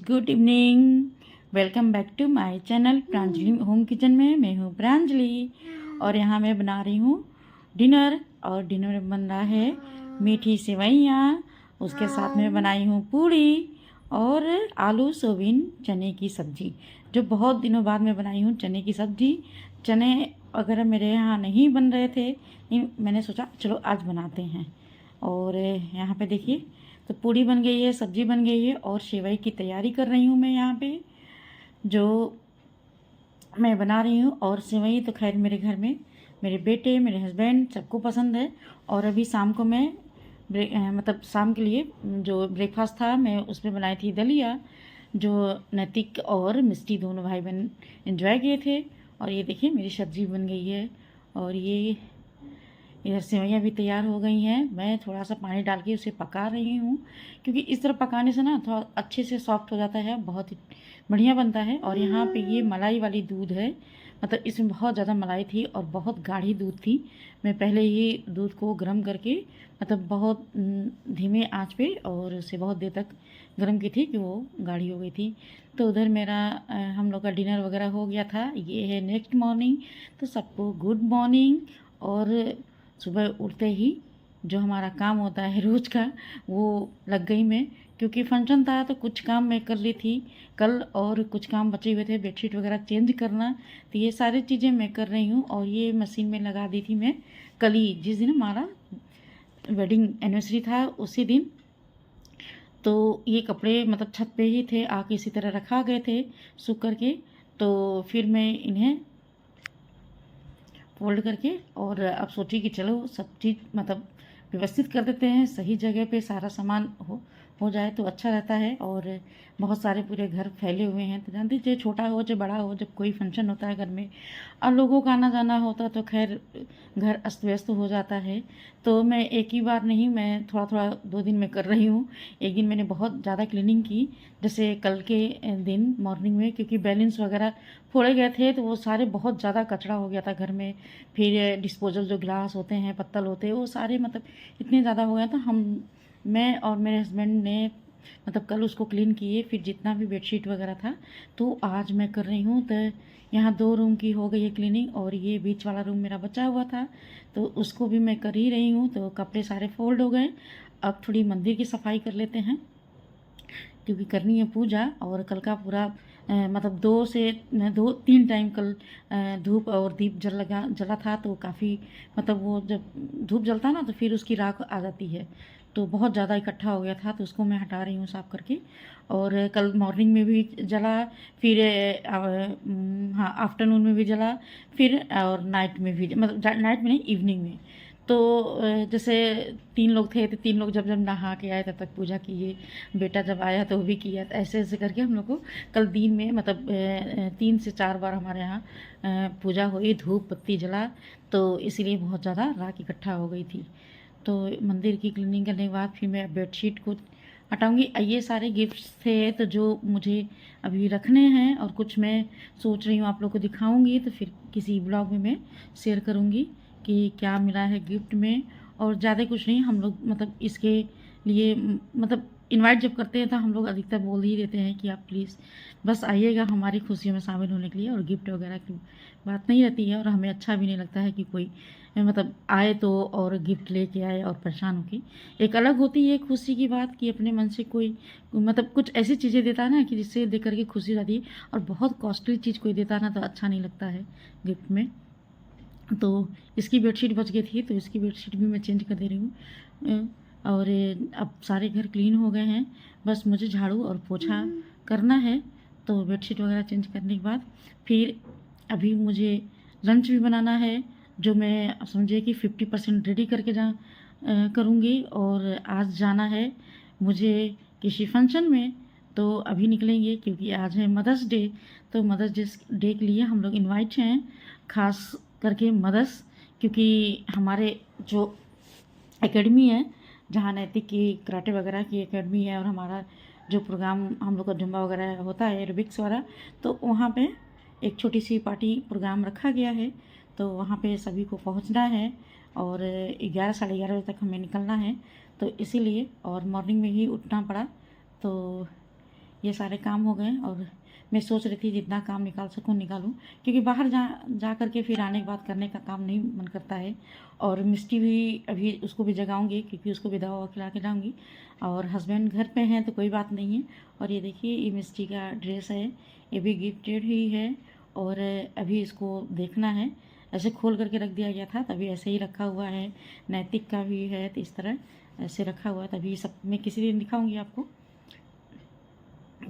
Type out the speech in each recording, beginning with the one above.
Good evening. Welcome back to my channel Pranjali home kitchen में। मैं हूँ प्रांजलि और यहाँ मैं बना रही हूँ डिनर। और डिनर में बन रहा है मीठी सेवइयाँ, उसके साथ में बनाई हूँ पूड़ी और आलू सोयाबीन चने की सब्ज़ी, जो बहुत दिनों बाद मैं बनाई हूँ चने की सब्ज़ी। चने अगर मेरे यहाँ नहीं बन रहे थे, मैंने सोचा चलो आज बनाते हैं। और यहाँ पे देखिए, तो पूड़ी बन गई है, सब्जी बन गई है और सेवई की तैयारी कर रही हूँ मैं यहाँ पे, जो मैं बना रही हूँ। और सेवई तो खैर मेरे घर में मेरे बेटे, मेरे हस्बैंड सबको पसंद है। और अभी शाम को मैं मतलब शाम के लिए जो ब्रेकफास्ट था मैं उसमें बनाई थी दलिया, जो नैतिक और मिष्टी दोनों भाई बहन एंजॉय किए थे। और ये देखिए मेरी सब्ज़ी बन गई है और ये इधर सेवइयाँ भी तैयार हो गई हैं। मैं थोड़ा सा पानी डाल के उसे पका रही हूँ, क्योंकि इस तरह पकाने से ना थोड़ा अच्छे से सॉफ्ट हो जाता है, बहुत ही बढ़िया बनता है। और यहाँ पे ये मलाई वाली दूध है, मतलब इसमें बहुत ज़्यादा मलाई थी और बहुत गाढ़ी दूध थी। मैं पहले ही दूध को गर्म करके, मतलब बहुत धीमे आंच पे और उसे बहुत देर तक गर्म की थी कि वो गाढ़ी हो गई थी। तो उधर मेरा हम लोग का डिनर वगैरह हो गया था। ये है नेक्स्ट मॉर्निंग, तो सबको गुड मॉर्निंग। और सुबह उठते ही जो हमारा काम होता है रोज़ का, वो लग गई मैं, क्योंकि फंक्शन था तो कुछ काम मैं कर ली थी कल और कुछ काम बचे हुए थे, बेडशीट वगैरह चेंज करना, तो ये सारी चीज़ें मैं कर रही हूँ। और ये मशीन में लगा दी थी मैं कल ही, जिस दिन हमारा वेडिंग एनिवर्सरी था उसी दिन। तो ये कपड़े मतलब छत पे ही थे, आके इसी तरह रखा गए थे सूख करके। तो फिर मैं इन्हें फोल्ड करके और अब सोची कि चलो सब चीज़ मतलब व्यवस्थित कर देते हैं, सही जगह पे सारा सामान हो जाए तो अच्छा रहता है। और बहुत सारे पूरे घर फैले हुए हैं, तो जानते चाहे छोटा हो चाहे बड़ा हो, जब कोई फंक्शन होता है घर में और लोगों का आना जाना होता तो खैर घर अस्त व्यस्त हो जाता है। तो मैं एक ही बार नहीं, मैं थोड़ा थोड़ा 2 दिन में कर रही हूँ। एक दिन मैंने बहुत ज़्यादा क्लीनिंग की, जैसे कल के दिन मॉर्निंग में, क्योंकि बैलेंस वगैरह फोड़े गए थे तो वो सारे बहुत ज़्यादा कचरा हो गया था घर में। फिर डिस्पोजल जो ग्लास होते हैं, पत्तल होते हैं, वो सारे मतलब इतने ज़्यादा हो गया था। मैं और मेरे हस्बैंड ने मतलब कल उसको क्लीन किए, फिर जितना भी बेडशीट वगैरह था तो आज मैं कर रही हूँ। तो यहाँ 2 रूम की हो गई है क्लीनिंग और ये बीच वाला रूम मेरा बचा हुआ था तो उसको भी मैं कर ही रही हूँ। तो कपड़े सारे फोल्ड हो गए, अब थोड़ी मंदिर की सफाई कर लेते हैं, क्योंकि करनी है पूजा। और कल का पूरा मतलब 2 से 3 टाइम कल धूप और दीप जला था, तो काफ़ी मतलब वो जब धूप जलता ना तो फिर उसकी राख आ जाती है, तो बहुत ज़्यादा इकट्ठा हो गया था, तो उसको मैं हटा रही हूँ साफ़ करके। और कल मॉर्निंग में भी जला, फिर हाँ आफ्टरनून में भी जला, फिर और नाइट में भी, मतलब नाइट में नहीं इवनिंग में। तो जैसे 3 लोग थे तो 3 लोग जब जब नहा के आए तब तक पूजा किए, बेटा जब आया तो वो भी किया, तो ऐसे ऐसे करके हम लोग को कल दिन में मतलब 3 से 4 बार हमारे यहाँ पूजा हुई, धूप बत्ती जला, तो इसीलिए बहुत ज़्यादा राख इकट्ठा हो गई थी। तो मंदिर की क्लीनिंग करने के बाद फिर मैं बेडशीट को हटाऊंगी। ये सारे गिफ्ट्स थे तो जो मुझे अभी रखने हैं, और कुछ मैं सोच रही हूँ आप लोग को दिखाऊंगी, तो फिर किसी ब्लॉग में मैं शेयर करूँगी कि क्या मिला है गिफ्ट में। और ज़्यादा कुछ नहीं, हम लोग मतलब इसके लिए मतलब इनवाइट जब करते हैं तो हम लोग अधिकतर बोल ही देते हैं कि आप प्लीज़ बस आइएगा हमारी खुशियों में शामिल होने के लिए, और गिफ्ट वगैरह की बात नहीं रहती है। और हमें अच्छा भी नहीं लगता है कि कोई मतलब आए तो और गिफ्ट लेके आए और परेशान होके। एक अलग होती है खुशी की बात कि अपने मन से कोई मतलब कुछ ऐसी चीज़ें देता है ना कि जिससे देख करके खुशी हो जाती है, और बहुत कॉस्टली चीज़ कोई देता है ना तो अच्छा नहीं लगता है गिफ्ट में। तो इसकी बेडशीट बच गई थी तो इसकी बेडशीट भी मैं चेंज कर दे रही हूँ। और अब सारे घर क्लीन हो गए हैं, बस मुझे झाड़ू और पोछा करना है। तो बेडशीट वगैरह चेंज करने के बाद फिर अभी मुझे लंच भी बनाना है, जो मैं समझिए कि 50% रेडी करके करूँगी। और आज जाना है मुझे किसी फंक्शन में, तो अभी निकलेंगे क्योंकि आज है मदर्स डे। तो मदर्स डे के लिए हम लोग इनवाइट हैं, खास करके मदर्स, क्योंकि हमारे जो एकेडमी है जहाँ नैतिक की कराटे वगैरह की एकेडमी है, और हमारा जो प्रोग्राम हम लोग का जुम्बा वगैरह होता है एरोबिक्स वाला, तो वहाँ पे एक छोटी सी पार्टी प्रोग्राम रखा गया है, तो वहाँ पे सभी को पहुँचना है। और 11 साढ़े 11 बजे तक हमें निकलना है, तो इसीलिए और मॉर्निंग में ही उठना पड़ा। तो ये सारे काम हो गए और मैं सोच रही थी जितना काम निकाल सकूँ निकालूँ, क्योंकि बाहर जा कर के फिर आने के बाद करने का काम नहीं मन करता है। और मिष्टी भी अभी उसको भी जगाऊंगी, क्योंकि उसको भी दवा खिला के जाऊँगी। और हस्बैंड घर पे हैं तो कोई बात नहीं है। और ये देखिए ये मिष्टी का ड्रेस है, ये भी गिफ्टेड ही है। और अभी इसको देखना है, ऐसे खोल करके रख दिया गया था, तभी ऐसे ही रखा हुआ है। नैतिक का भी है, तो इस तरह ऐसे रखा हुआ है। तभी सब मैं किसी दिन दिखाऊंगी आपको।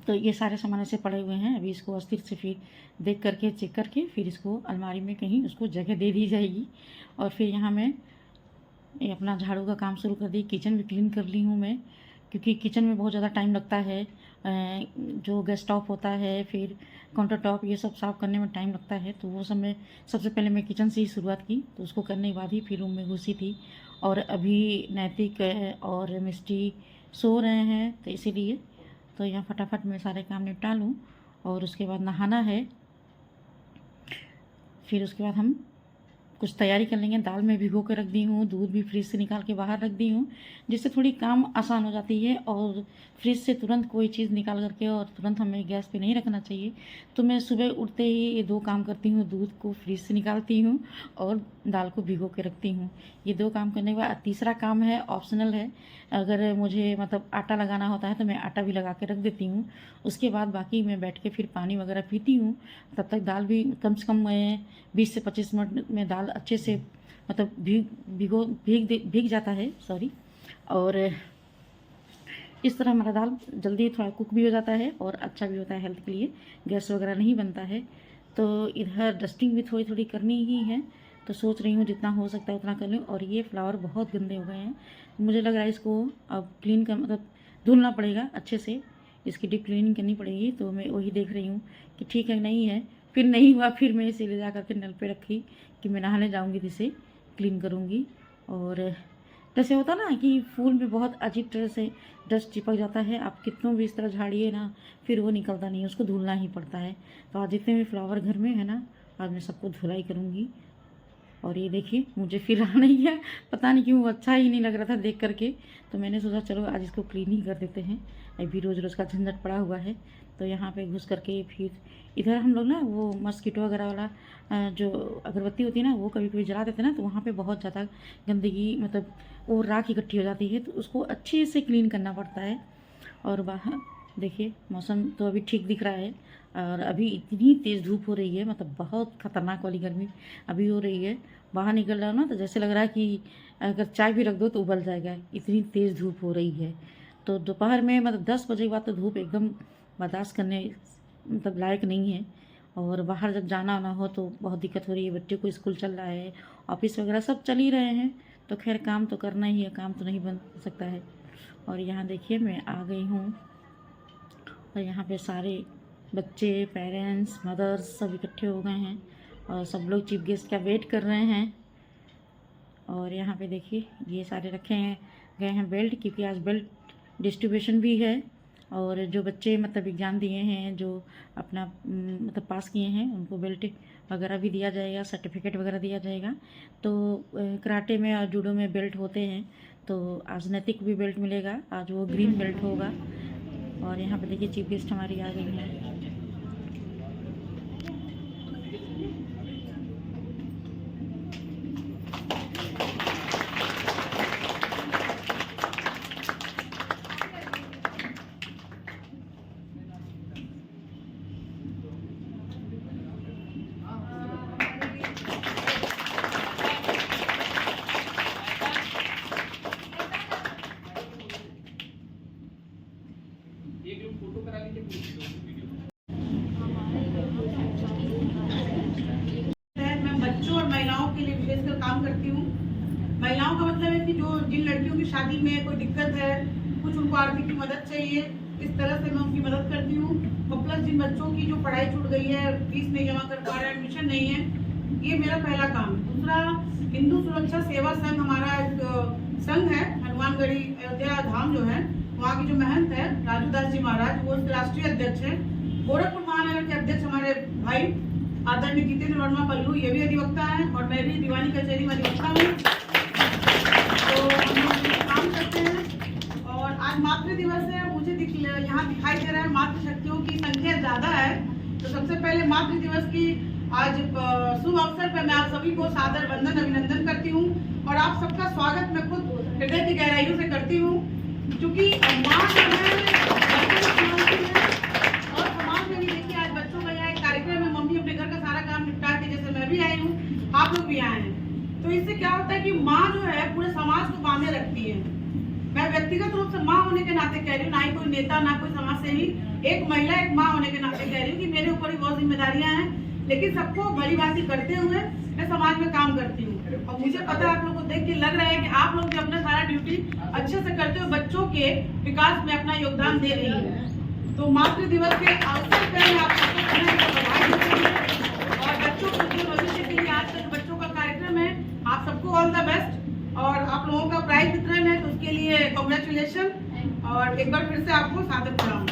तो ये सारे सामान ऐसे पड़े हुए हैं, अभी इसको अस्थिर से फिर देख करके चेक करके फिर इसको अलमारी में कहीं उसको जगह दे दी जाएगी। और फिर यहाँ मैं ये अपना झाड़ू का काम शुरू कर दी। किचन भी क्लीन कर ली हूँ मैं, क्योंकि किचन में बहुत ज़्यादा टाइम लगता है। जो गैस टॉप होता है, फिर काउंटर टॉप, ये सब साफ़ करने में टाइम लगता है। तो वो सब मैं सबसे पहले मैं किचन से ही शुरुआत की, तो उसको करने के बाद ही फिर रूम में घुसी थी। और अभी नैतिक और मिष्टी सो रहे हैं, तो इसीलिए तो यहाँ फटाफट मैं सारे काम निपटा लूँ। और उसके बाद नहाना है, फिर उसके बाद हम कुछ तैयारी कर लेंगे। दाल में भिगो के रख दी हूँ, दूध भी फ्रिज से निकाल के बाहर रख दी हूँ, जिससे थोड़ी काम आसान हो जाती है। और फ्रिज से तुरंत कोई चीज़ निकाल करके और तुरंत हमें गैस पे नहीं रखना चाहिए। तो मैं सुबह उठते ही ये दो काम करती हूँ, दूध को फ्रिज से निकालती हूँ और दाल को भिगो के रखती हूँ। ये दो काम करने के बाद तीसरा काम है, ऑप्शनल है। अगर मुझे मतलब आटा लगाना होता है तो मैं आटा भी लगा के रख देती हूँ। उसके बाद बाकी मैं बैठ के फिर पानी वगैरह पीती हूँ। तब तक दाल भी कम से कम 20 से 25 मिनट में दाल अच्छे से मतलब भीग जाता है, सॉरी। और इस तरह हमारा दाल जल्दी थोड़ा कुक भी हो जाता है और अच्छा भी होता है हेल्थ के लिए, गैस वगैरह नहीं बनता है। तो इधर डस्टिंग भी थोड़ी थोड़ी करनी ही है, तो सोच रही हूँ जितना हो सकता है उतना कर लूँ। और ये फ्लावर बहुत गंदे हो गए हैं, मुझे लग रहा है इसको अब क्लीन कर मतलब धुलना पड़ेगा अच्छे से, इसकी डीप क्लीनिंग करनी पड़ेगी। तो मैं वही देख रही हूँ कि ठीक है नहीं है, फिर नहीं हुआ, फिर मैं इसे ले जा करके नल पे रखी कि मैं नहाने जाऊँगी तो इसे क्लीन करूँगी। और जैसे होता ना कि फूल में बहुत अजीब तरह से डस्ट चिपक जाता है, आप कितनों भी इस तरह झाड़िए ना, फिर वो निकलता नहीं है, उसको धुलना ही पड़ता है। तो आज जितने भी फ्लावर घर में है ना, आज मैं सबको धुलाई करूँगी। और ये देखिए मुझे फिर आ नहीं है, पता नहीं क्यों अच्छा ही नहीं लग रहा था देख करके, तो मैंने सोचा चलो आज इसको क्लीन ही कर देते हैं, अभी रोज़ रोज़ का झंझट पड़ा हुआ है। तो यहाँ पे घुस करके फिर इधर हम लोग ना वो मस्कीटो वगैरह वाला जो अगरबत्ती होती है ना, वो कभी कभी जला देते हैं ना, तो वहाँ पे बहुत ज़्यादा गंदगी मतलब वो राख इकट्ठी हो जाती है, तो उसको अच्छे से क्लीन करना पड़ता है। और बाहर देखिए मौसम तो अभी ठीक दिख रहा है, और अभी इतनी तेज़ धूप हो रही है, मतलब बहुत ख़तरनाक वाली गर्मी अभी हो रही है। बाहर निकल रहा हूँ ना तो जैसे लग रहा है कि अगर चाय भी रख दो तो उबल जाएगा, इतनी तेज़ धूप हो रही है। तो दोपहर में मतलब 10 बजे के बाद तो धूप एकदम बर्दाश्त करने मतलब लायक नहीं है। और बाहर जब जाना आना हो तो बहुत दिक्कत हो रही है, बच्चे को स्कूल चल रहा है, ऑफिस वगैरह सब चल ही रहे हैं, तो खैर काम तो करना ही है, काम तो नहीं बन सकता है। और यहाँ देखिए मैं आ गई हूँ, और यहाँ पे सारे बच्चे, पेरेंट्स, मदर्स सब इकट्ठे हो गए हैं और सब लोग चीफ गेस्ट का वेट कर रहे हैं। और यहाँ पे देखिए ये सारे रखे हैं गए हैं बेल्ट, क्योंकि आज बेल्ट डिस्ट्रीब्यूशन भी है। और जो बच्चे मतलब एग्ज़ाम दिए हैं, जो अपना मतलब पास किए हैं, उनको बेल्ट वगैरह भी दिया जाएगा, सर्टिफिकेट वगैरह दिया जाएगा। तो कराटे में और जूडो में बेल्ट होते हैं, तो आज नैतिक भी बेल्ट मिलेगा, आज वो ग्रीन बेल्ट होगा। और यहाँ पे देखिए चीफ गेस्ट हमारी आ गई हैं। महिलाओं के लिए विशेषकर काम करती हूँ। महिलाओं का मतलब है कि जो जिन लड़कियों की शादी में कोई दिक्कत है, कुछ उनको आर्थिक मदद चाहिए, इस तरह से मैं उनकी मदद करती हूँ। और प्लस जिन बच्चों की जो पढ़ाई छूट गई है, फीस नहीं जमा कर पा रहे, एडमिशन नहीं है, ये मेरा पहला काम है। दूसरा, हिंदू सुरक्षा सेवा संघ हमारा एक संघ है, हनुमानगढ़ी अयोध्या धाम जो है, वहाँ की जो महंत है राजू दास जी महाराज, वो राष्ट्रीय अध्यक्ष है। गोरखपुर महानगर के अध्यक्ष हमारे भाई आदरणीय जितेंद्र वर्मा पल्लू, ये भी अधिवक्ता है, और मैं भी दीवानी कचहरी में अधिवक्ता हूँ। तो हम लोग काम करते हैं। और आज मातृ दिवस है, मुझे यहाँ दिखाई दे रहा है मातृ मातृ दिवस की आज शुभ अवसर पर मैं आप सभी को सादर वंदन अभिनंदन करती हूँ और आप सबका स्वागत मैं खुद हृदय की गहराइयों से करती हूँ, क्योंकि माँ जो है और समाज में भी देखिए आज बच्चों का यहाँ एक कार्यक्रम में मम्मी अपने घर का सारा काम निपटा के, जैसे मैं भी आई हूँ, आप लोग भी आए हैं, तो इससे क्या होता है कि माँ जो है पूरे समाज को बांधे रखती है। मैं व्यक्तिगत रूप से माँ होने के नाते कह रही हूँ, ना ही कोई नेता ना कोई समाज सेवी, एक महिला एक माँ होने के नाते कह रही हूँ कि मेरे ऊपर भी बहुत जिम्मेदारियां हैं, लेकिन सबको भली भांति करते हुए मैं समाज में काम करती हूँ। और मुझे पता है आप लोगों को देख के लग रहा है कि आप लोग भी अपना सारा ड्यूटी अच्छे से करते हुए बच्चों के विकास में अपना योगदान दे रही है। तो मातृ दिवस के अवसर पर आप सबको बधाई देती हूँ और बच्चों के उज्जवल भविष्य के लिए आज का जो बच्चों का कार्यक्रम है, आप सबको ऑल द बेस्ट। और आप लोगों का प्राइज वितरण है तो उसके लिए कांग्रेचुलेशन और एक बार फिर से आपको सादर प्रणाम।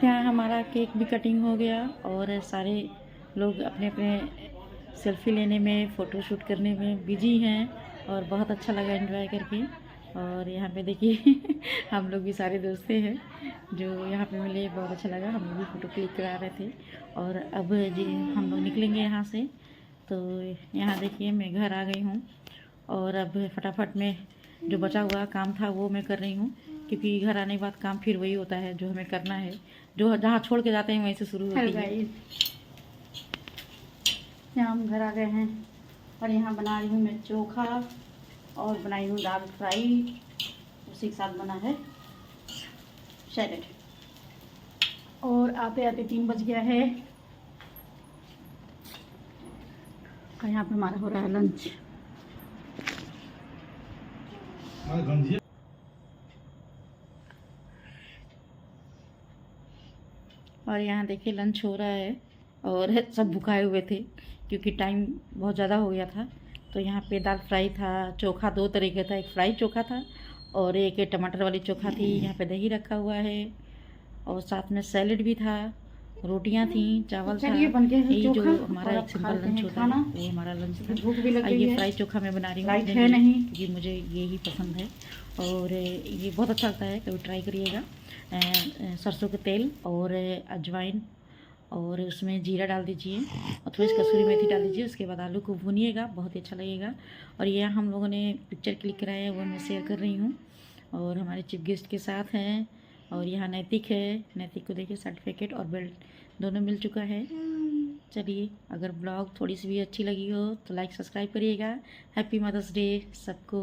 यहाँ हमारा केक भी कटिंग हो गया और सारे लोग अपने अपने सेल्फी लेने में, फ़ोटो शूट करने में बिजी हैं और बहुत अच्छा लगा एंजॉय करके। और यहाँ पे देखिए हम लोग भी सारे दोस्तें हैं जो यहाँ पे मिले, बहुत अच्छा लगा, हम लोग भी फ़ोटो क्लिक करा रहे थे। और अब जी हम लोग निकलेंगे यहाँ से, तो यहाँ देखिए मैं घर आ गई हूँ और अब फटाफट में जो बचा हुआ काम था वो मैं कर रही हूँ, क्योंकि घर आने के बाद काम फिर वही होता है जो हमें करना है, जो जहाँ छोड़ के जाते हैं वहीं से शुरू होती है। यहाँ हम घर आ गए हैं और यहाँ बना रही हूँ मैं चोखा और बनाई हूँ दाल फ्राई, उसी के साथ बना है सैलेड। और आते आते 3 बज गया है और यहाँ पे हमारा हो रहा है लंच। और यहाँ देखिए लंच हो रहा है और सब भुखाए हुए थे क्योंकि टाइम बहुत ज़्यादा हो गया था। तो यहाँ पे दाल फ्राई था, चोखा 2 तरह का था, एक फ्राई चोखा था और एक टमाटर वाली चोखा थी। यहाँ पे दही रखा हुआ है और साथ में सैलेड भी था, रोटियाँ थी, चावल था। यही जो हमारा एक सिंपल लंच होता है वो हमारा लंच था। ये फ्राई चोखा मैं बना रही हूँ है नहीं, क्योंकि मुझे यही पसंद है और ये बहुत अच्छा लगता है, कभी ट्राई करिएगा। सरसों के तेल और अजवाइन और उसमें जीरा डाल दीजिए और थोड़ी सी कसूरी मेथी डाल दीजिए। उसके बाद आलू को भूनिएगा, बहुत ही अच्छा लगेगा। और ये हम लोगों ने पिक्चर क्लिक कराया है वो मैं शेयर कर रही हूँ और हमारे चीफ गेस्ट के साथ हैं। और यहाँ नैतिक है, नैतिक को देखिए सर्टिफिकेट और बेल्ट दोनों मिल चुका है। चलिए, अगर ब्लॉग थोड़ी सी भी अच्छी लगी हो तो लाइक सब्सक्राइब करिएगा। हैप्पी मदर्स डे सबको।